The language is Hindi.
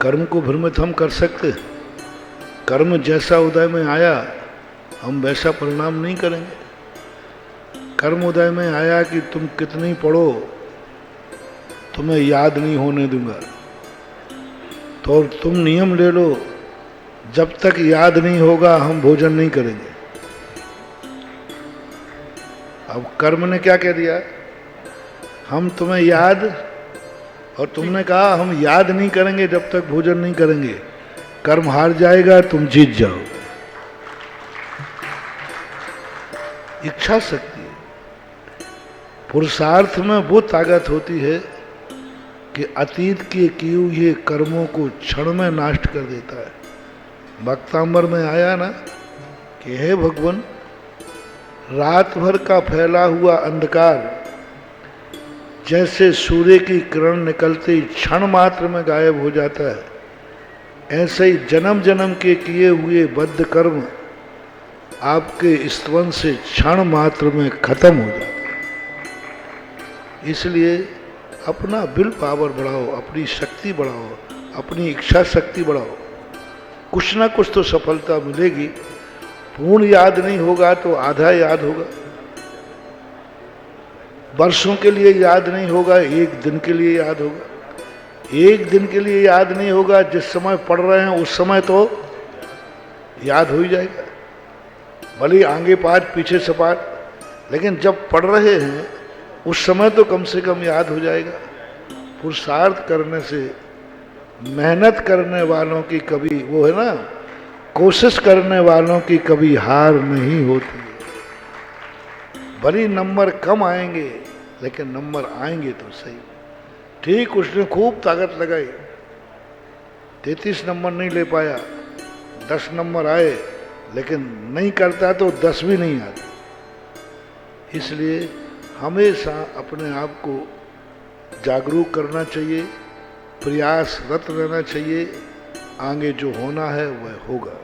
कर्म को भ्रमित हम कर सकते? कर्म जैसा उदय में आया हम वैसा परिणाम नहीं करेंगे। कर्म उदय में आया कि तुम कितनी पढ़ो तुम्हें याद नहीं होने दूंगा, तो तुम नियम ले लो जब तक याद नहीं होगा हम भोजन नहीं करेंगे। अब कर्म ने क्या कह दिया, हम तुम्हें याद, और तुमने कहा हम याद नहीं करेंगे जब तक भोजन नहीं करेंगे। कर्म हार जाएगा, तुम जीत जाओ। इच्छा शक्ति, पुरुषार्थ में वो ताकत होती है कि अतीत के किए हुए कर्मों को क्षण में नष्ट कर देता है। भक्तांबर में आया ना कि हे भगवान, रात भर का फैला हुआ अंधकार जैसे सूर्य की किरण निकलते ही क्षण मात्र में गायब हो जाता है, ऐसे ही जन्म जन्म के किए हुए बद्ध कर्म आपके स्तवन से क्षण मात्र में खत्म हो जाते हैं। इसलिए अपना विल पावर बढ़ाओ, अपनी शक्ति बढ़ाओ, अपनी इच्छा शक्ति बढ़ाओ। कुछ ना कुछ तो सफलता मिलेगी। पूर्ण याद नहीं होगा तो आधा याद होगा, वर्षों के लिए याद नहीं होगा, एक दिन के लिए याद होगा। एक दिन के लिए याद नहीं होगा, जिस समय पढ़ रहे हैं उस समय तो याद हो ही जाएगा, भले आगे पाठ पीछे सपाट, लेकिन जब पढ़ रहे हैं उस समय तो कम से कम याद हो जाएगा। पुरुषार्थ करने से, मेहनत करने वालों की कभी, वो है ना, कोशिश करने वालों की कभी हार नहीं होती है। भले नंबर कम आएंगे लेकिन नंबर आएंगे तो सही। ठीक, उसने खूब ताकत लगाई, 33 नंबर नहीं ले पाया, 10 नंबर आए, लेकिन नहीं करता तो 10 भी नहीं आते। इसलिए हमेशा अपने आप को जागरूक करना चाहिए, प्रयासरत रहना चाहिए, आगे जो होना है वह होगा।